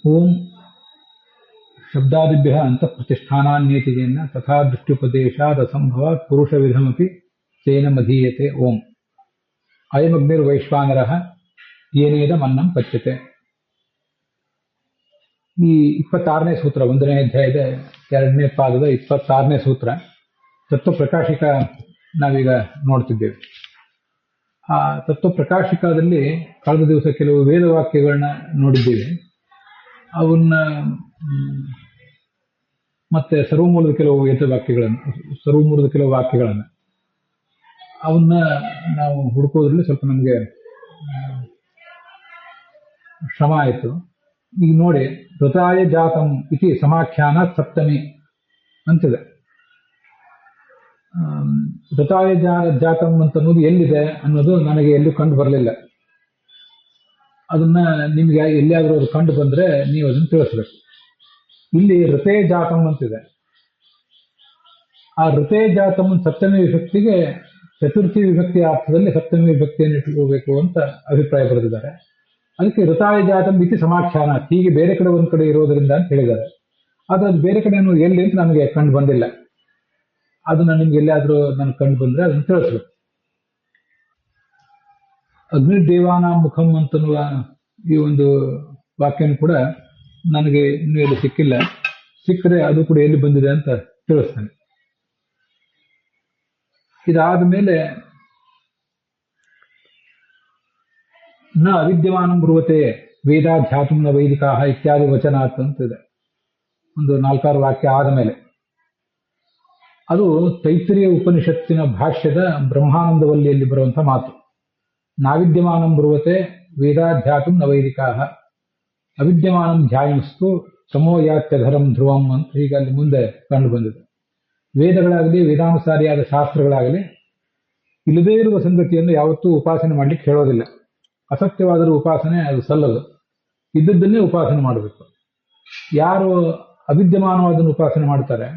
ಓಂ ಶಬ್ದಾದಿಭ್ಯಃ ಅಂತಃಪ್ರತಿಷ್ಠಾನಾನ್ಯೇತಿಜೇನ ತಥಾ ದೃಷ್ಟ್ಯುಪದೇಶಾದ್ ಅಸಂಭವಾತ್ ಪುರುಷವಿಧಮಪಿ ತೇನ ಮಧೀಯತೆ. ಓಂ ಅಯಮಗ್ನಿರ್ವೈಶ್ವಾನರಃ ಯೇನೇದಮನ್ನಂ ಪಚ್ಯತೆ. ಈ 26ನೇ ಸೂತ್ರ, 1ನೇ ಅಧ್ಯಾಯದ 2ನೇ ಪಾದದ 26ನೇ ಸೂತ್ರ ತತ್ವ ಪ್ರಕಾಶಿಕ ನಾವೀಗ ನೋಡ್ತಿದ್ದೇವೆ. ಆ ತತ್ವ ಪ್ರಕಾಶಿಕದಲ್ಲಿ ಕಳೆದ ದಿವಸ ಕೆಲವು ವೇದವಾಕ್ಯಗಳನ್ನ ನೋಡಿದ್ದೇವೆ. ಅವನ್ನ ಮತ್ತೆ ಸರ್ವಮೂಲದ ಕೆಲವು ಸರ್ವಮೂಲದ ಕೆಲವು ವಾಕ್ಯಗಳನ್ನು ಅವನ್ನ ನಾವು ಹುಡುಕೋದ್ರಲ್ಲಿ ಸ್ವಲ್ಪ ನಮಗೆ ಶ್ರಮ ಆಯಿತು. ಈಗ ನೋಡಿ, ಋತಾಯ ಜಾತಂ ಇತಿ ಸಮಾಖ್ಯಾನ ಸಪ್ತಮಿ ಅಂತಿದೆ. ಋತಾಯ ಜಾತಂ ಅಂತನ್ನೋದು ಎಲ್ಲಿದೆ ಅನ್ನೋದು ನನಗೆ ಎಲ್ಲೂ ಕಂಡು ಬರಲಿಲ್ಲ. ಅದನ್ನ ನಿಮ್ಗೆ ಎಲ್ಲಿಯಾದ್ರೂ ಅದು ಕಂಡು ಬಂದ್ರೆ ನೀವು ಅದನ್ನು ತಿಳಿಸ್ಬೇಕು. ಇಲ್ಲಿ ಋತೇ ಜಾತಂ ಅಂತಿದೆ. ಆ ಋತೇ ಜಾತಂ ಸಪ್ತಮಿ ವಿಭಕ್ತಿಗೆ ಚತುರ್ಥಿ ವಿಭಕ್ತಿ ಅರ್ಥದಲ್ಲಿ ಸಪ್ತಮಿ ವಿಭಕ್ತಿಯನ್ನು ಇಟ್ಕೋಬೇಕು ಅಂತ ಅಭಿಪ್ರಾಯ ಬರೆದಿದ್ದಾರೆ. ಅದಕ್ಕೆ ಋತಾಯ ಜಾತಂ ಇತಿ ಸಮಾಖ್ಯಾನ, ಹೀಗೆ ಬೇರೆ ಕಡೆ ಒಂದ್ ಕಡೆ ಇರೋದ್ರಿಂದ ಅಂತ ಹೇಳಿದ್ದಾರೆ. ಆದ್ರೆ ಅದು ಬೇರೆ ಕಡೆ ಅನ್ನೋದು ಎಲ್ಲಿ ಅಂತ ನನಗೆ ಕಂಡು ಬಂದಿಲ್ಲ. ಅದನ್ನ ನಿಮ್ಗೆ ಎಲ್ಲಿಯಾದ್ರೂ ನನಗೆ ಕಂಡು ಬಂದ್ರೆ ಅದನ್ನು ತಿಳಿಸ್ಬೇಕು. ಅಗ್ನಿದೇವಾನ ಮುಖಂ ಅಂತನ್ನುವ ಈ ಒಂದು ವಾಕ್ಯನೂ ಕೂಡ ನನಗೆ ಇನ್ನೂ ಎಲ್ಲಿ ಸಿಕ್ಕಿಲ್ಲ. ಸಿಕ್ಕರೆ ಅದು ಕೂಡ ಎಲ್ಲಿ ಬಂದಿದೆ ಅಂತ ತಿಳಿಸ್ತೇನೆ. ಇದಾದ ಮೇಲೆ ನ ಅವಿದ್ಯಮಾನಂ ಬ್ರುವತೆ ವೇದಾಧ್ಯಾತ್ಮ ನ ವೈದಿಕಾ ಇತ್ಯಾದಿ ವಚನಾತ್ ಅಂತಿದೆ. ಒಂದು 4-6 ವಾಕ್ಯ ಆದ ಮೇಲೆ ಅದು ತೈತ್ರಿಯ ಉಪನಿಷತ್ತಿನ ಭಾಷ್ಯದ ಬ್ರಹ್ಮಾನಂದವಲ್ಲಿಯಲ್ಲಿ ಬರುವಂತ ಮಾತು. ನಾವಿದ್ಯಮಾನಂ ಬ್ರುವತೆ ವೇದಾಧ್ಯಾತ್ಮ ನ ವೈದಿಕಾ ಅವಿದ್ಯಮಾನಂ ಧ್ಯಾಯಮಸ್ತು ತಮೋ ಯಾತ್ಯಧರಂ ಧ್ರುವಂ ಅಂತ ಹೀಗೆ ಅಲ್ಲಿ ಮುಂದೆ ಕಂಡು ಬಂದಿದೆ. ವೇದಗಳಾಗಲಿ ವೇದಾನುಸಾರಿಯಾದ ಶಾಸ್ತ್ರಗಳಾಗಲಿ ಇಲ್ಲದೇ ಇರುವ ಸಂಗತಿಯನ್ನು ಯಾವತ್ತೂ ಉಪಾಸನೆ ಮಾಡ್ಲಿಕ್ಕೆ ಹೇಳೋದಿಲ್ಲ. ಅಸತ್ಯವಾದರೂ ಉಪಾಸನೆ ಅದು ಸಲ್ಲದು. ಇದ್ದದ್ದನ್ನೇ ಉಪಾಸನೆ ಮಾಡಬೇಕು. ಯಾರು ಅವಿದ್ಯಮಾನವಾದನ್ನು ಉಪಾಸನೆ ಮಾಡ್ತಾರೆ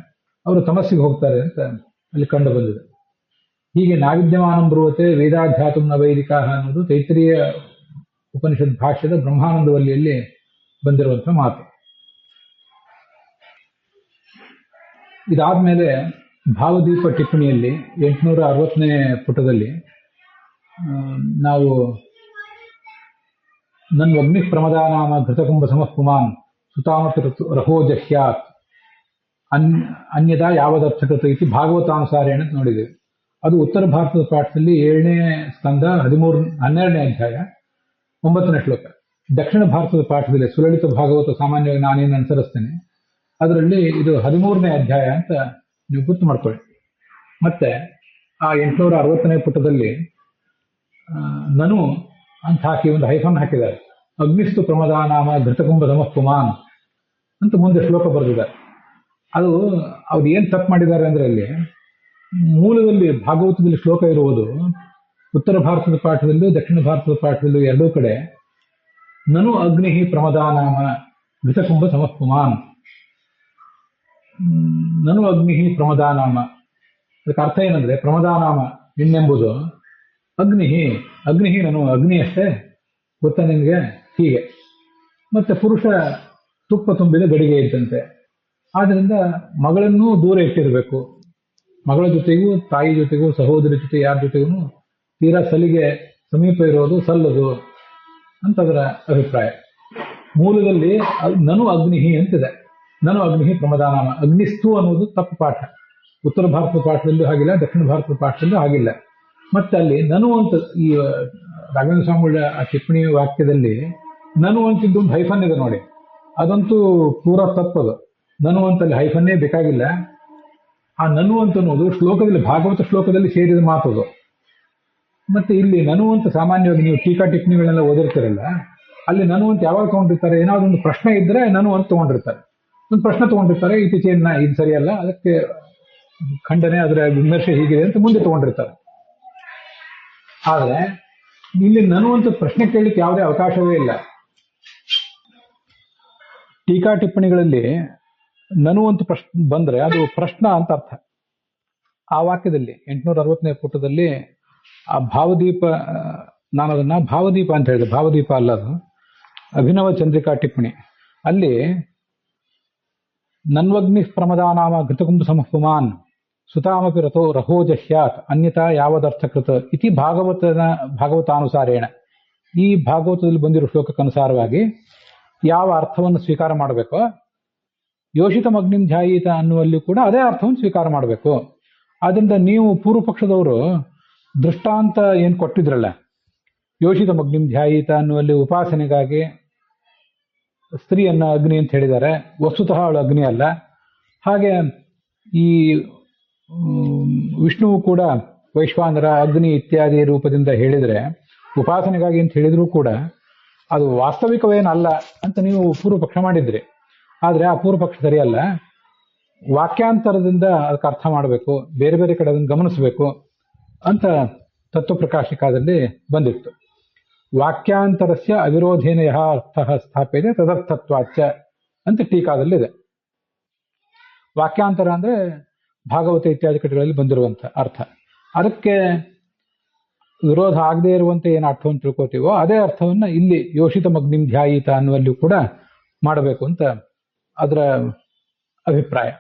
ಅವರು ತಮಸ್ಸಿಗೆ ಹೋಗ್ತಾರೆ ಅಂತ ಅಲ್ಲಿ ಕಂಡು ಬಂದಿದೆ. ಹೀಗೆ ನಾವಿದ್ಯಮಾನಂ ಬ್ರುವತೆ ವೇದಾಧ್ಯಾತ್ಮ ನ ವೈದಿಕಾ ಅನ್ನೋದು ತೈತ್ರಿಯ ಉಪನಿಷತ್ ಭಾಷ್ಯದ ಬ್ರಹ್ಮಾನಂದವಲ್ಲಿಯಲ್ಲಿ ಬಂದಿರುವಂತಹ ಮಾತು. ಇದಾದ್ಮೇಲೆ ಭಾವದೀಪ ಟಿಪ್ಪಣಿಯಲ್ಲಿ 860ನೇ ಪುಟದಲ್ಲಿ ನಾವು ನನ್ ಅಗ್ನಿ ಪ್ರಮದಾನಾಮ ಘೃತಕುಂಭ ಸಮಃಪುಮಾನ್ ಸುತಾಮತ ರಹೋ ಜಹ್ಯಾತ್ ಅನ್ಯದಾ ಯಾವದರ್ಥಕೃತ ಇತಿ ಭಾಗವತಾನುಸಾರೇಣ ಅಂತ ನೋಡಿದ್ದೇವೆ. ಅದು ಉತ್ತರ ಭಾರತದ ಪಾಠದಲ್ಲಿ 7ನೇ ಸ್ಕಂದ 12ನೇ ಅಧ್ಯಾಯ 9ನೇ ಶ್ಲೋಕ. ದಕ್ಷಿಣ ಭಾರತದ ಪಾಠದಲ್ಲಿ ಸುಲಲಿತ ಭಾಗವತ ಸಾಮಾನ್ಯವಾಗಿ ನಾನೇನು ಅನುಸರಿಸ್ತೇನೆ ಅದರಲ್ಲಿ ಇದು 13ನೇ ಅಧ್ಯಾಯ ಅಂತ ನೀವು ಗುರ್ತು ಮಾಡ್ಕೊಳ್ಳಿ. ಮತ್ತೆ ಆ 860ನೇ ಪುಟದಲ್ಲಿ ನನು ಅಂತ ಹಾಕಿ ಒಂದು ಹೈಫನ್ ಹಾಕಿದ್ದಾರೆ. ಅಗ್ನಿಸ್ತು ಪ್ರಮದಾನಾಮ ಘೃತಕುಂಭ ಸಮಃಪುಮಾನ್ ಅಂತ ಮುಂದೆ ಶ್ಲೋಕ ಬರೆದಿದ್ದಾರೆ. ಅದು ಅವ್ರು ಏನ್ ತಪ್ಪು ಮಾಡಿದ್ದಾರೆ ಅಂದ್ರೆ ಅಲ್ಲಿ ಮೂಲದಲ್ಲಿ ಭಾಗವತದಲ್ಲಿ ಶ್ಲೋಕ ಇರುವುದು ಉತ್ತರ ಭಾರತದ ಪಾಠದಲ್ಲೂ ದಕ್ಷಿಣ ಭಾರತದ ಪಾಠದಲ್ಲೂ ಎರಡೂ ಕಡೆ ನನು ಅಗ್ನಿ ಪ್ರಮದಾನಾಮ ಘೃತಕುಂಭ ಸಮಃಪುಮಾನ್, ನನು ಅಗ್ನಿ ಪ್ರಮದಾನಾಮ. ಅದಕ್ಕೆ ಅರ್ಥ ಏನಂದ್ರೆ ಪ್ರಮದಾನಾಮ ನಿನ್ನೆಂಬುದು ಅಗ್ನಿ ನಾನು ಅಗ್ನಿ ಅಷ್ಟೇ ಗೊತ್ತಾ ನಿನ್ಗೆ, ಹೀಗೆ. ಮತ್ತೆ ಪುರುಷ ತುಪ್ಪ ತುಂಬಿದ ಗಡಿಗೆ ಇದ್ದಂತೆ. ಆದ್ರಿಂದ ಮಗಳನ್ನೂ ದೂರ ಇಟ್ಟಿರಬೇಕು. ಮಗಳ ಜೊತೆಗೂ ತಾಯಿ ಜೊತೆಗೂ ಸಹೋದರಿ ಜೊತೆ ಯಾರ ಜೊತೆಗೂ ತೀರಾ ಸಲಿಗೆ ಸಮೀಪ ಇರೋದು ಸಲ್ಲದು ಅಂತ ಅದರ ಅಭಿಪ್ರಾಯ. ಮೂಲದಲ್ಲಿ ನನು ಅಗ್ನಿ ಅಂತಿದೆ. ನನು ಅಗ್ನಿ ಪ್ರಮದಾನಾಮ. ಅಗ್ನಿಸ್ತು ಅನ್ನೋದು ತಪ್ಪು ಪಾಠ. ಉತ್ತರ ಭಾರತದ ಪಾಠದಲ್ಲೂ ಹಾಗಿಲ್ಲ, ದಕ್ಷಿಣ ಭಾರತದ ಪಾಠದಲ್ಲೂ ಹಾಗಿಲ್ಲ. ಮತ್ತೆ ಅಲ್ಲಿ ನನು ಅಂತ ಈ ರಾಘವೇಂದ್ರ ಸ್ವಾಮಿ ಆ ಟಿಪ್ಪಣಿ ವಾಕ್ಯದಲ್ಲಿ ನನು ಅಂತಿದ್ದು ಒಂದು ಹೈಫನ್ ಇದೆ ನೋಡಿ, ಅದಂತೂ ಪೂರಾ ತಪ್ಪದು. ನನು ಅಂತಲ್ಲಿ ಹೈಫನ್ನೇ ಬೇಕಾಗಿಲ್ಲ. ಆ ನನು ಅಂತ ಅನ್ನೋದು ಶ್ಲೋಕದಲ್ಲಿ ಭಾಗವತ ಶ್ಲೋಕದಲ್ಲಿ ಸೇರಿದ ಮಾತದು. ಮತ್ತೆ ಇಲ್ಲಿ ನನು ಅಂತ ಸಾಮಾನ್ಯವಾಗಿ ನೀವು ಟೀಕಾ ಟಿಪ್ಪಣಿಗಳನ್ನೆಲ್ಲ ಓದಿರ್ತಿರಲ್ಲ, ಅಲ್ಲಿ ನನು ಅಂತ ಯಾವಾಗ ತಗೊಂಡಿರ್ತಾರೆ, ಏನಾದ್ರು ಒಂದು ಪ್ರಶ್ನೆ ಇದ್ರೆ ನನು ಅಂತ ತಗೊಂಡಿರ್ತಾರೆ. ಒಂದು ಪ್ರಶ್ನೆ ತಗೊಂಡಿರ್ತಾರೆ, ಇತ್ತೀಚೆಗೆ ಇದು ಸರಿಯಲ್ಲ, ಅದಕ್ಕೆ ಖಂಡನೆ, ಅದರ ವಿಮರ್ಶೆ ಹೀಗಿದೆ ಅಂತ ಮುಂದೆ ತಗೊಂಡಿರ್ತಾರೆ. ಆದ್ರೆ ಇಲ್ಲಿ ನನು ಅಂತ ಪ್ರಶ್ನೆ ಕೇಳಲಿಕ್ಕೆ ಯಾವುದೇ ಅವಕಾಶವೇ ಇಲ್ಲ. ಟೀಕಾ ಟಿಪ್ಪಣಿಗಳಲ್ಲಿ ನನು ಅಂತ ಬಂದ್ರೆ ಅದು ಪ್ರಶ್ನ ಅಂತ ಅರ್ಥ. ಆ ವಾಕ್ಯದಲ್ಲಿ 860ನೇ ಪುಟದಲ್ಲಿ ಆ ಭಾವದೀಪ, ನಾನು ಅದನ್ನ ಭಾವದೀಪ ಅಂತ ಹೇಳಿದೆ, ಭಾವದೀಪ ಅಲ್ಲ ಅದು. ಅಭಿನವ ಚಂದ್ರಿಕಾ ಟಿಪ್ಪಣಿ ಅಲ್ಲಿ ನನ್ವಗ್ನಿ ಪ್ರಮದಾನಾಮ ಘೃತಕುಂಭ ಸಮಹುಮಾನ್ ಸುತಾಮಪಿ ರಥೋ ಜಹ್ಯಾತ್ ಅನ್ಯತಾ ಯಾವದರ್ಥಕೃತ ಇತಿ ಭಾಗವತಾನುಸಾರೇಣ. ಈ ಭಾಗವತದಲ್ಲಿ ಬಂದಿರೋ ಶ್ಲೋಕಕ್ಕನುಸಾರವಾಗಿ ಯಾವ ಅರ್ಥವನ್ನು ಸ್ವೀಕಾರ ಮಾಡಬೇಕೋ ಯೋಷಿತಮಗ್ನಿಂ ಧ್ಯಾಯೀತ ಅನ್ನುವಲ್ಲಿ ಕೂಡ ಅದೇ ಅರ್ಥವನ್ನು ಸ್ವೀಕಾರ ಮಾಡಬೇಕು. ಆದ್ರಿಂದ ನೀವು ಪೂರ್ವ ಪಕ್ಷದವರು ದೃಷ್ಟಾಂತ ಏನು ಕೊಟ್ಟಿದ್ರಲ್ಲ, ಯೋಷಿತಮಗ್ನಿಂ ಧ್ಯಾಯೀತ ಅನ್ನುವಲ್ಲಿ ಉಪಾಸನೆಗಾಗಿ ಸ್ತ್ರೀಯನ್ನ ಅಗ್ನಿ ಅಂತ ಹೇಳಿದ್ದಾರೆ. ವಸ್ತುತಃ ಅವಳು ಅಗ್ನಿ ಅಲ್ಲ. ಹಾಗೆ ಈ ವಿಷ್ಣುವು ಕೂಡ ವೈಶ್ವಾನರ ಅಗ್ನಿ ಇತ್ಯಾದಿ ರೂಪದಿಂದ ಹೇಳಿದರೆ ಉಪಾಸನೆಗಾಗಿ ಅಂತ ಹೇಳಿದ್ರು ಕೂಡ ಅದು ವಾಸ್ತವಿಕವೇನಲ್ಲ ಅಂತ ನೀವು ಪೂರ್ವ ಪಕ್ಷ ಮಾಡಿದ್ರಿ. ಆದರೆ ಆ ಪೂರ್ವ ಪಕ್ಷ ಸರಿಯಲ್ಲ. ವಾಕ್ಯಾಂತರದಿಂದ ಅದಕ್ಕೆ ಅರ್ಥ ಮಾಡಬೇಕು, ಬೇರೆ ಬೇರೆ ಕಡೆ ಅದನ್ನು ಗಮನಿಸಬೇಕು ಅಂತ ತತ್ವಪ್ರಕಾಶಿಕಾದಲ್ಲಿ ಬಂದಿತ್ತು. ವಾಕ್ಯಾಂತರಸ್ಯ ಅವಿರೋಧೇನ ಯಹ ಅರ್ಥ ಸ್ಥಾಪ್ಯತೆ ತದರ್ಥತ್ವಾಚ ಅಂತ ಟೀಕಾದಲ್ಲಿದೆ. ವಾಕ್ಯಾಂತರ ಅಂದ್ರೆ ಭಾಗವತ ಇತ್ಯಾದಿ ಕಡೆಗಳಲ್ಲಿ ಬಂದಿರುವಂಥ ಅರ್ಥ. ಅದಕ್ಕೆ ವಿರೋಧ ಆಗದೆ ಇರುವಂತೆ ಏನು ಅರ್ಥವನ್ನು ತಿಳ್ಕೋತೀವೋ ಅದೇ ಅರ್ಥವನ್ನ ಇಲ್ಲಿ ಯೋಷಿತಮಗ್ನಿಂ ಧ್ಯಾಯೀತ ಅನ್ನುವಲ್ಲಿ ಕೂಡ ಮಾಡಬೇಕು ಅಂತ ಅದರ ಅಭಿಪ್ರಾಯ.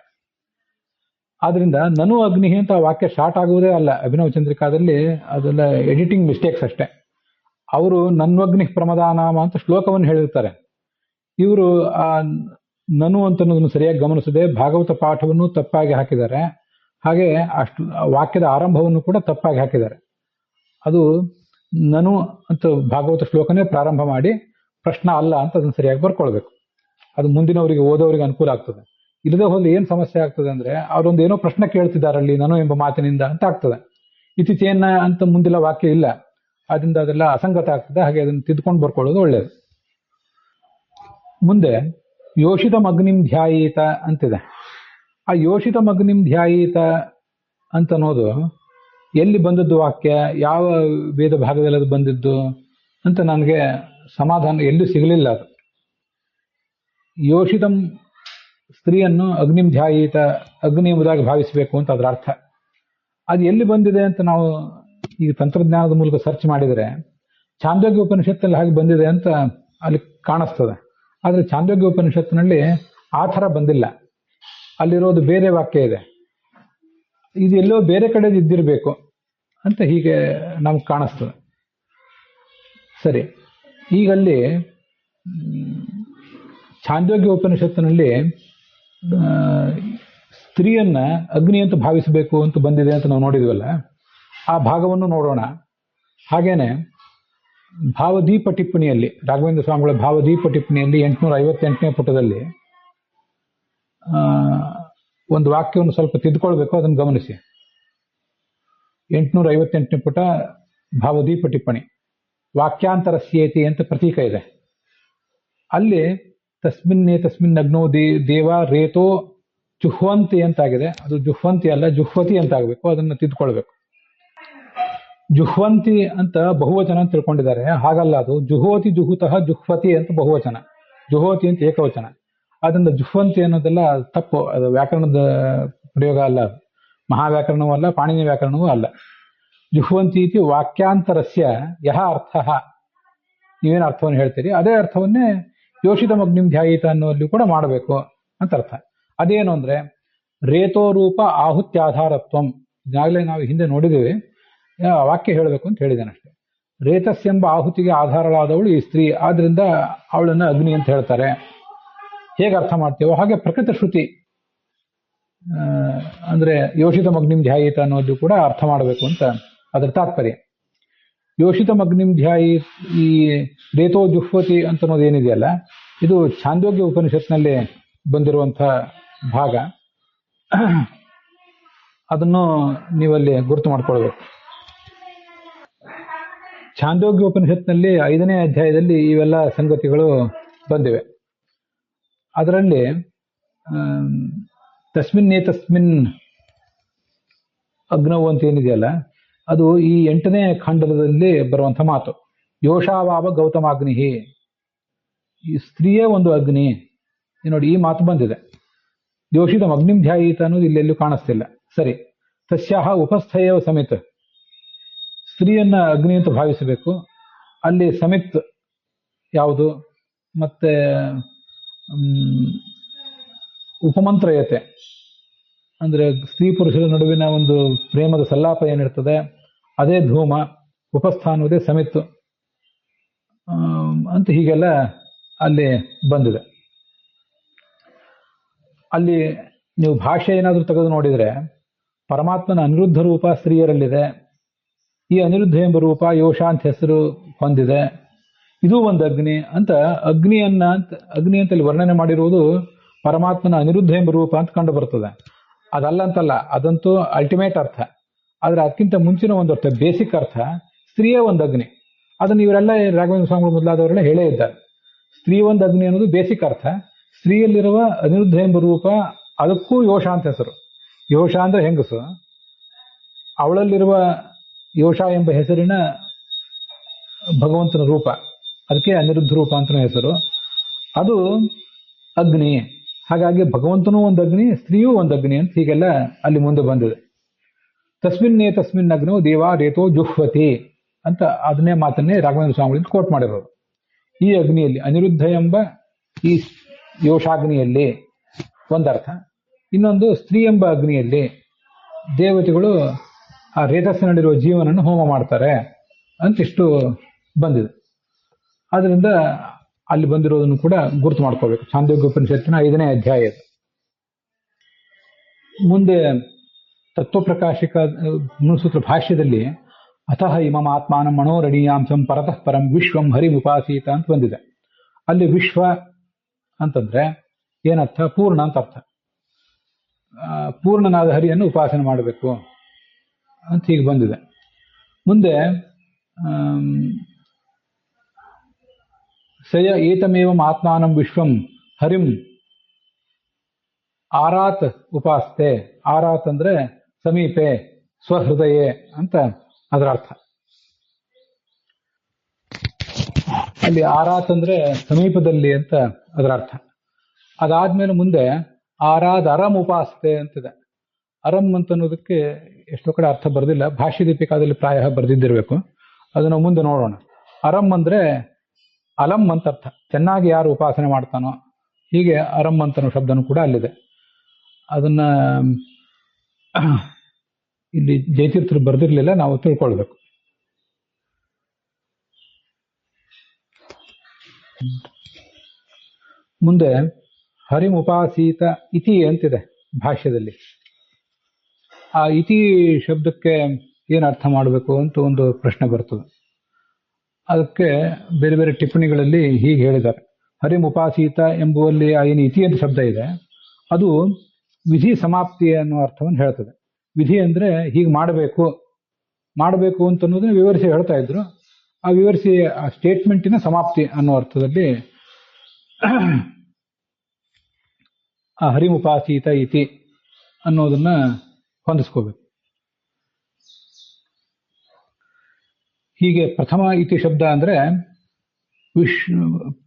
ಆದ್ರಿಂದ ನನು ಅಗ್ನಿ ಅಂತ ವಾಕ್ಯ ಶಾರ್ಟ್ ಆಗುವುದೇ ಅಲ್ಲ. ಅಭಿನವ ಚಂದ್ರಿಕಾದಲ್ಲಿ ಅದೆಲ್ಲ ಎಡಿಟಿಂಗ್ ಮಿಸ್ಟೇಕ್ಸ್ ಅಷ್ಟೇ. ಅವರು ನನ್ವಗ್ನಿ ಪ್ರಮದಾನಾಮ ಅಂತ ಶ್ಲೋಕವನ್ನು ಹೇಳಿರ್ತಾರೆ. ಇವರು ಆ ನನು ಅಂತನ್ನೋದನ್ನು ಸರಿಯಾಗಿ ಗಮನಿಸದೆ ಭಾಗವತ ಪಾಠವನ್ನು ತಪ್ಪಾಗಿ ಹಾಕಿದ್ದಾರೆ. ಹಾಗೆ ಅಷ್ಟು ವಾಕ್ಯದ ಆರಂಭವನ್ನು ಕೂಡ ತಪ್ಪಾಗಿ ಹಾಕಿದ್ದಾರೆ. ಅದು ನನು ಅಂತ ಭಾಗವತ ಶ್ಲೋಕನೇ ಪ್ರಾರಂಭ ಮಾಡಿ ಪ್ರಶ್ನ ಅಲ್ಲ ಅಂತ ಅದನ್ನು ಸರಿಯಾಗಿ ಬರ್ಕೊಳ್ಬೇಕು. ಅದು ಮುಂದಿನವರಿಗೆ ಓದೋರಿಗೆ ಅನುಕೂಲ ಆಗ್ತದೆ. ಇಲ್ಲದೆ ಹೋದ್ರೆ ಏನು ಸಮಸ್ಯೆ ಆಗ್ತದೆ ಅಂದ್ರೆ ಅವರೊಂದು ಏನೋ ಪ್ರಶ್ನೆ ಕೇಳ್ತಿದ್ದಾರಲ್ಲಿ ನನು ಎಂಬ ಮಾತಿನಿಂದ ಅಂತ ಆಗ್ತದೆ. ಇತ್ತೀಚೆಯನ್ನ ಅಂತ ಮುಂದಿನ ವಾಕ್ಯ ಇಲ್ಲ. ಅದರಿಂದ ಅದೆಲ್ಲ ಅಸಂಗತ ಆಗ್ತದೆ. ಹಾಗೆ ಅದನ್ನು ತಿದ್ದುಕೊಂಡು ಬರ್ಕೊಳ್ಳೋದು ಒಳ್ಳೆಯದು. ಮುಂದೆ ಯೋಷಿತಮಗ್ನಿಂ ಧ್ಯಾಯೀತ ಅಂತಿದೆ. ಆ ಯೋಷಿತಮಗ್ನಿಂ ಧ್ಯಾಯೀತ ಅಂತ ಅನ್ನೋದು ಎಲ್ಲಿ ಬಂದದ್ದು ವಾಕ್ಯ, ಯಾವ ವೇದ ಭಾಗದಲ್ಲಿ ಅದು ಬಂದಿದ್ದು ಅಂತ ನನಗೆ ಸಮಾಧಾನ ಎಲ್ಲೂ ಸಿಗಲಿಲ್ಲ. ಅದು ಯೋಷಿತಂ ಸ್ತ್ರೀಯನ್ನು ಅಗ್ನಿಂ ಧ್ಯಾಯೀತ, ಅಗ್ನಿ ಎಂಬುದಾಗಿ ಭಾವಿಸಬೇಕು ಅಂತ ಅದರ ಅರ್ಥ. ಅದು ಎಲ್ಲಿ ಬಂದಿದೆ ಅಂತ ನಾವು ಈಗ ತಂತ್ರಜ್ಞಾನದ ಮೂಲಕ ಸರ್ಚ್ ಮಾಡಿದರೆ ಛಾಂದೋಗ್ಯ ಉಪನಿಷತ್ತಲ್ಲಿ ಹಾಗೆ ಬಂದಿದೆ ಅಂತ ಅಲ್ಲಿ ಕಾಣಿಸ್ತದೆ. ಆದರೆ ಛಾಂದೋಗ್ಯ ಉಪನಿಷತ್ತಿನಲ್ಲಿ ಆ ಥರ ಬಂದಿಲ್ಲ. ಅಲ್ಲಿರೋದು ಬೇರೆ ವಾಕ್ಯ ಇದೆ. ಇದು ಎಲ್ಲೋ ಬೇರೆ ಕಡೆ ಇದ್ದಿರಬೇಕು ಅಂತ ಹೀಗೆ ನಮ್ಗೆ ಕಾಣಿಸ್ತದೆ. ಸರಿ, ಈಗಲ್ಲಿ ಛಾಂದೋಗ್ಯ ಉಪನಿಷತ್ತಿನಲ್ಲಿ ಸ್ತ್ರೀಯನ್ನ ಅಗ್ನಿ ಅಂತ ಭಾವಿಸಬೇಕು ಅಂತ ಬಂದಿದೆ ಅಂತ ನಾವು ನೋಡಿದ್ವಲ್ಲ, ಆ ಭಾಗವನ್ನು ನೋಡೋಣ. ಹಾಗೇನೆ ಭಾವದೀಪ ಟಿಪ್ಪಣಿಯಲ್ಲಿ, ರಾಘವೇಂದ್ರ ಸ್ವಾಮಿಗಳ ಭಾವದೀಪ ಟಿಪ್ಪಣಿಯಲ್ಲಿ 858ನೇ ಪುಟದಲ್ಲಿ ಒಂದು ವಾಕ್ಯವನ್ನು ಸ್ವಲ್ಪ ತಿದ್ದುಕೊಳ್ಬೇಕು, ಅದನ್ನು ಗಮನಿಸಿ. 858ನೇ ಪುಟ ಭಾವದೀಪ ಟಿಪ್ಪಣಿ, ವಾಕ್ಯಾಂತರಸ್ಯೇತಿ ಅಂತ ಪ್ರತೀಕ ಇದೆ. ಅಲ್ಲಿ ತಸ್ಮಿನ್ ಅಗ್ನೋ ದೇವ ರೇತೋ ಜುಹ್ವಂತಿ ಅಂತಾಗಿದೆ. ಅದು ಜುಹ್ವಂತಿ ಅಲ್ಲ, ಜುಹ್ವತಿ ಅಂತ ಆಗಬೇಕು. ಅದನ್ನು ತಿದ್ದುಕೊಳ್ಬೇಕು. ಜುಹ್ವಂತಿ ಅಂತ ಬಹುವಚನ ಅಂತ ತಿಳ್ಕೊಂಡಿದ್ದಾರೆ. ಹಾಗಲ್ಲ, ಅದು ಜುಹೋತಿ ಜುಹುತಃ ಜುಹ್ವತಿ ಅಂತ ಬಹುವಚನ, ಜುಹೋತಿ ಅಂತ ಏಕವಚನ. ಅದರಿಂದ ಜುಹ್ವಂತಿ ಅನ್ನೋದೆಲ್ಲ ತಪ್ಪು. ಅದು ವ್ಯಾಕರಣದ ಪ್ರಯೋಗ ಅಲ್ಲ. ಅದು ಮಹಾವ್ಯಾಕರಣವೂ ಅಲ್ಲ, ಪಾಣಿನಿ ವ್ಯಾಕರಣವೂ ಅಲ್ಲ. ಜುಹ್ವಂತಿ ಇತಿ ವಾಕ್ಯಾಂತರಸ್ಯ ಯಹ ಅರ್ಥ, ನೀವೇನು ಅರ್ಥವನ್ನು ಹೇಳ್ತೀರಿ ಅದೇ ಅರ್ಥವನ್ನೇ ಯೋಷಿತಮಗ್ನಿಂ ಧ್ಯಾಯೀತ ಅನ್ನುವಲ್ಲಿ ಕೂಡ ಮಾಡಬೇಕು ಅಂತ ಅರ್ಥ. ಅದೇನು ಅಂದ್ರೆ ರೇತೋರೂಪ ಆಹುತ್ಯಾಧಾರತ್ವಂ. ಈಗಾಗಲೇ ನಾವು ಹಿಂದೆ ನೋಡಿದ್ದೀವಿ. ವಾಕ್ಯ ಹೇಳಬೇಕು ಅಂತ ಹೇಳಿದ್ದೇನೆ ಅಷ್ಟೇ. ರೇತಸ್ಸೆಂಬ ಆಹುತಿಗೆ ಆಧಾರವಾದವಳು ಈ ಸ್ತ್ರೀ, ಆದ್ರಿಂದ ಅವಳನ್ನ ಅಗ್ನಿ ಅಂತ ಹೇಳ್ತಾರೆ. ಹೇಗೆ ಅರ್ಥ ಮಾಡ್ತೀವೋ ಹಾಗೆ ಪ್ರಕೃತ ಶ್ರುತಿ ಅಂದ್ರೆ ಯೋಷಿತಮಗ್ನಿಂ ಧ್ಯಾಯೀತ ಅನ್ನೋದು ಕೂಡ ಅರ್ಥ ಮಾಡಬೇಕು ಅಂತ ಅದರ ತಾತ್ಪರ್ಯ. ಯೋಷಿತಮಗ್ನಿಂ ಧ್ಯಾಯಿ, ಈ ರೇತೋ ಜುಹ್ವತಿ ಅಂತ ಅನ್ನೋದು ಏನಿದೆಯಲ್ಲ, ಇದು ಛಾಂದೋಗ್ಯ ಉಪನಿಷತ್ನಲ್ಲಿ ಬಂದಿರುವಂಥ ಭಾಗ. ಅದನ್ನು ನೀವಲ್ಲಿ ಗುರುತು ಮಾಡ್ಕೊಳ್ಬೇಕು. ಛಾಂದೋಗ್ಯ ಉಪನಿಷತ್ನಲ್ಲಿ 5ನೇ ಅಧ್ಯಾಯದಲ್ಲಿ ಇವೆಲ್ಲ ಸಂಗತಿಗಳು ಬಂದಿವೆ. ಅದರಲ್ಲಿ ತಸ್ಮಿನ್ ಅಗ್ನವು ಅಂತ ಏನಿದೆಯಲ್ಲ, ಅದು ಈ 8ನೇ ಖಂಡದಲ್ಲಿ ಬರುವಂಥ ಮಾತು. ಯೋಷಾವಾವ ಗೌತಮಾಗ್ನಿ, ಈ ಸ್ತ್ರೀಯೇ ಒಂದು ಅಗ್ನಿ. ನೋಡಿ, ಈ ಮಾತು ಬಂದಿದೆ. ಯೋಷಿತಂ ಅಗ್ನಿಂ ಧ್ಯಾಯೀತ ಅನ್ನೋದು ಇಲ್ಲೆಲ್ಲೂ ಕಾಣಿಸ್ತಿಲ್ಲ. ಸರಿ, ತಸ್ಯಾಹ ಉಪಸ್ಥಯೇವ ಸಮಿತ್, ಸ್ತ್ರೀಯನ್ನ ಅಗ್ನಿ ಅಂತ ಭಾವಿಸಬೇಕು. ಅಲ್ಲಿ ಸಮಿತ್ ಯಾವುದು? ಮತ್ತೆ ಉಪಮಂತ್ರಯತೆ ಅಂದ್ರೆ ಸ್ತ್ರೀ ಪುರುಷರ ನಡುವಿನ ಒಂದು ಪ್ರೇಮದ ಸಲ್ಲಾಪ ಏನಿರ್ತದೆ ಅದೇ ಧೂಮ, ಉಪಸ್ಥಾನವುದೇ ಸಮಿತ್ತು ಅಂತ ಹೀಗೆಲ್ಲ ಅಲ್ಲಿ ಬಂದಿದೆ. ಅಲ್ಲಿ ನೀವು ಭಾಷೆ ಏನಾದರೂ ತೆಗೆದು ನೋಡಿದರೆ ಪರಮಾತ್ಮನ ಅನಿರುದ್ಧ ರೂಪ ಸ್ತ್ರೀಯರಲ್ಲಿದೆ. ಈ ಅನಿರುದ್ಧ ಎಂಬ ರೂಪ ಯೋಷ ಅಂತ ಹೆಸರು ಹೊಂದಿದೆ. ಇದು ಒಂದು ಅಗ್ನಿ ಅಂತ ಅಗ್ನಿ ಅಂತ ಇಲ್ಲಿ ವರ್ಣನೆ ಮಾಡಿರುವುದು ಪರಮಾತ್ಮನ ಅನಿರುದ್ಧ ಎಂಬ ರೂಪ ಅಂತ ಕಂಡು ಬರ್ತದೆ. ಅದಲ್ಲ ಅಂತಲ್ಲ, ಅದಂತೂ ಅಲ್ಟಿಮೇಟ್ ಅರ್ಥ. ಆದ್ರೆ ಅದಕ್ಕಿಂತ ಮುಂಚಿನ ಒಂದು ಅರ್ಥ, ಬೇಸಿಕ್ ಅರ್ಥ, ಸ್ತ್ರೀಯೇ ಒಂದು ಅಗ್ನಿ. ಅದನ್ನು ಇವರೆಲ್ಲ ರಾಘವೇಂದ್ರ ಸ್ವಾಮಿಗಳು ಮೊದಲಾದವರೆಲ್ಲ ಹೇಳೇ ಇದ್ದಾರೆ. ಸ್ತ್ರೀ ಒಂದು ಅಗ್ನಿ ಅನ್ನೋದು ಬೇಸಿಕ್ ಅರ್ಥ. ಸ್ತ್ರೀಯಲ್ಲಿರುವ ಅನಿರುದ್ಧ ಎಂಬ ರೂಪ ಅದಕ್ಕೂ ಯೋಷ ಅಂತ ಹೆಸರು. ಯೋಷ ಅಂದ್ರೆ ಹೆಂಗಸು, ಅವಳಲ್ಲಿರುವ ಯೋಷ ಎಂಬ ಹೆಸರಿನ ಭಗವಂತನ ರೂಪ, ಅದಕ್ಕೆ ಅನಿರುದ್ಧ ರೂಪ ಅಂತ ಹೆಸರು. ಅದು ಅಗ್ನಿ. ಹಾಗಾಗಿ ಭಗವಂತನೂ ಒಂದು ಅಗ್ನಿ, ಸ್ತ್ರೀಯೂ ಒಂದು ಅಗ್ನಿ ಅಂತ ಹೀಗೆಲ್ಲ ಅಲ್ಲಿ ಮುಂದೆ ಬಂದಿದೆ. ತಸ್ಮಿನ್ ಅಗ್ನೋ ದೇವಾ ರೇತೋ ಜುಹ್ವತಿ ಅಂತ ಅದನ್ನೇ ಮಾತನ್ನೇ ರಾಘವೇಂದ್ರ ಸ್ವಾಮಿಗಳಿಂದ ಕೋಟ್ ಮಾಡಿರೋರು. ಈ ಅಗ್ನಿಯಲ್ಲಿ ಅನಿರುದ್ಧ ಎಂಬ ಈ ಯೋಷಾಗ್ನಿಯಲ್ಲಿ ಒಂದರ್ಥ, ಇನ್ನೊಂದು ಸ್ತ್ರೀ ಎಂಬ ಅಗ್ನಿಯಲ್ಲಿ ದೇವತೆಗಳು ಆ ರೇತಸ್ಸಿನಲ್ಲಿರುವ ಜೀವನನ್ನು ಹೋಮ ಮಾಡ್ತಾರೆ ಅಂತಿಷ್ಟು ಬಂದಿದೆ. ಆದ್ರಿಂದ ಅಲ್ಲಿ ಬಂದಿರೋದನ್ನು ಕೂಡ ಗುರುತು ಮಾಡ್ಕೋಬೇಕು. ಛಾಂದೋಗ್ಯ ಉಪನಿಷತ್ತಿನ 5ನೇ ಅಧ್ಯಾಯ. ಮುಂದೆ ತತ್ವಪ್ರಕಾಶಿಕ ಸೂತ್ರ ಭಾಷ್ಯದಲ್ಲಿ ಅತಃ ಇಮಂ ಆತ್ಮಾನಂ ಮನೋರಣೀಯಾಂಶಂ ಪರತಃ ಪರಂ ವಿಶ್ವಂ ಹರಿಮುಪಾಸೀತ ಅಂತ ಬಂದಿದೆ. ಅಲ್ಲಿ ವಿಶ್ವ ಅಂತಂದ್ರೆ ಏನರ್ಥ? ಪೂರ್ಣ ಅಂತ ಅರ್ಥ. ಪೂರ್ಣನಾದ ಹರಿಯನ್ನು ಉಪಾಸನೆ ಮಾಡಬೇಕು ಅಂತ ಹೀಗೆ ಬಂದಿದೆ. ಮುಂದೆ ಸಯ ಏತಮೇವಂ ಆತ್ಮಾನಂ ವಿಶ್ವಂ ಹರಿಂ ಆರಾತ್ ಉಪಾಸ್ತೆ. ಆರಾತ್ ಅಂದ್ರೆ ಸಮೀಪೆ, ಸ್ವಹೃದಯೇ ಅಂತ ಅದರ ಅರ್ಥ. ಅಲ್ಲಿ ಆರಾತ್ ಅಂದ್ರೆ ಸಮೀಪದಲ್ಲಿ ಅಂತ ಅದರ ಅರ್ಥ. ಅದಾದ್ಮೇಲೆ ಮುಂದೆ ಆರಾದ್ ಅರಂ ಉಪಾಸ್ತೆ ಅಂತಿದೆ. ಅರಂ ಅಂತ ಅನ್ನೋದಕ್ಕೆ ಎಷ್ಟೋ ಕಡೆ ಅರ್ಥ ಬರೆದಿಲ್ಲ. ಭಾಷ್ಯ ದೀಪಿಕಾದಲ್ಲಿ ಪ್ರಾಯ ಬರೆದಿದ್ದಿರಬೇಕು. ಅದನ್ನು ಮುಂದೆ ನೋಡೋಣ. ಅರಂ ಅಂದ್ರೆ ಅಲಂ ಅಂತ ಅರ್ಥ, ಚೆನ್ನಾಗಿ ಯಾರು ಉಪಾಸನೆ ಮಾಡ್ತಾನೋ. ಹೀಗೆ ಅರಂ ಅಂತನೋ ಶಬ್ದನೂ ಕೂಡ ಅಲ್ಲಿದೆ. ಅದನ್ನ ಇಲ್ಲಿ ಜಯತೀರ್ಥರು ಬರೆದಿರ್ಲಿಲ್ಲ, ನಾವು ತಿಳ್ಕೊಳ್ಬೇಕು. ಮುಂದೆ ಹರಿಮುಪಾಸೀತ ಇತಿ ಅಂತಿದೆ ಭಾಷ್ಯದಲ್ಲಿ. ಆ ಇತಿ ಶಬ್ದಕ್ಕೆ ಏನು ಅರ್ಥ ಮಾಡಬೇಕು ಅಂತ ಒಂದು ಪ್ರಶ್ನೆ ಬರ್ತದೆ. ಅದಕ್ಕೆ ಬೇರೆ ಬೇರೆ ಟಿಪ್ಪಣಿಗಳಲ್ಲಿ ಹೀಗೆ ಹೇಳಿದ್ದಾರೆ. ಹರಿಮುಪಾಸೀತ ಎಂಬುವಲ್ಲಿ ಏನು ಇತಿ ಅಂತ ಶಬ್ದ ಇದೆ, ಅದು ವಿಧಿ ಸಮಾಪ್ತಿ ಅನ್ನೋ ಅರ್ಥವನ್ನು ಹೇಳ್ತದೆ. ವಿಧಿ ಅಂದ್ರೆ ಹೀಗೆ ಮಾಡಬೇಕು ಅಂತ ಅನ್ನೋದನ್ನ ವಿವರಿಸಿ ಹೇಳ್ತಾ ಇದ್ರು. ಆ ವಿವರಿಸಿ ಆ ಸ್ಟೇಟ್ಮೆಂಟಿನ ಸಮಾಪ್ತಿ ಅನ್ನೋ ಅರ್ಥದಲ್ಲಿ ಆ ಹರಿಮುಪಾಸೀತ ಇತಿ ಅನ್ನೋದನ್ನ ಹೊಂದಿಸ್ಕೋಬೇಕು. ಹೀಗೆ ಪ್ರಥಮ ಇತಿ ಶಬ್ದ ಅಂದ್ರೆ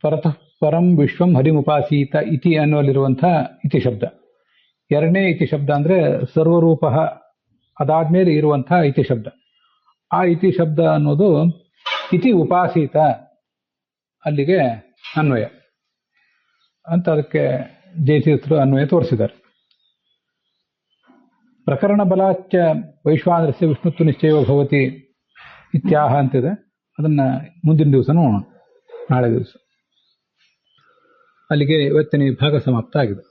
ಪರತಃ ಪರಂ ವಿಶ್ವಂ ಹರಿಮುಪಾಸೀತ ಇತಿ ಅನ್ನುವಲ್ಲಿರುವಂತಹ ಇತಿ ಶಬ್ದ. ಎರಡನೇ ಇತಿ ಶಬ್ದ ಅಂದ್ರೆ ಸರ್ವರೂಪ, ಅದಾದ್ಮೇಲೆ ಇರುವಂತಹ ಇತಿ ಶಬ್ದ. ಆ ಇತಿ ಶಬ್ದ ಅನ್ನೋದು ಇತಿ ಉಪಾಸೀತ ಅಲ್ಲಿಗೆ ಅನ್ವಯ ಅಂತ ಅದಕ್ಕೆ ಜಯತೀರ್ಥರು ಅನ್ವಯ ತೋರಿಸಿದ್ದಾರೆ. ಪ್ರಕರಣ ಬಲಾಚ್ಚ ವೈಶ್ವಾನರಸ್ಯ ವಿಷ್ಣುತ್ವ ನಿಶ್ಚಯೋ ಭವತಿ ಇತ್ಯಾಹ ಅಂತಿದೆ. ಅದನ್ನ ಮುಂದಿನ ದಿವಸ ನೋಡೋಣ, ನಾಳೆ ದಿವಸ. ಅಲ್ಲಿಗೆ ಇವತ್ತಿನ ವಿಭಾಗ ಸಮಾಪ್ತ ಆಗಿದೆ.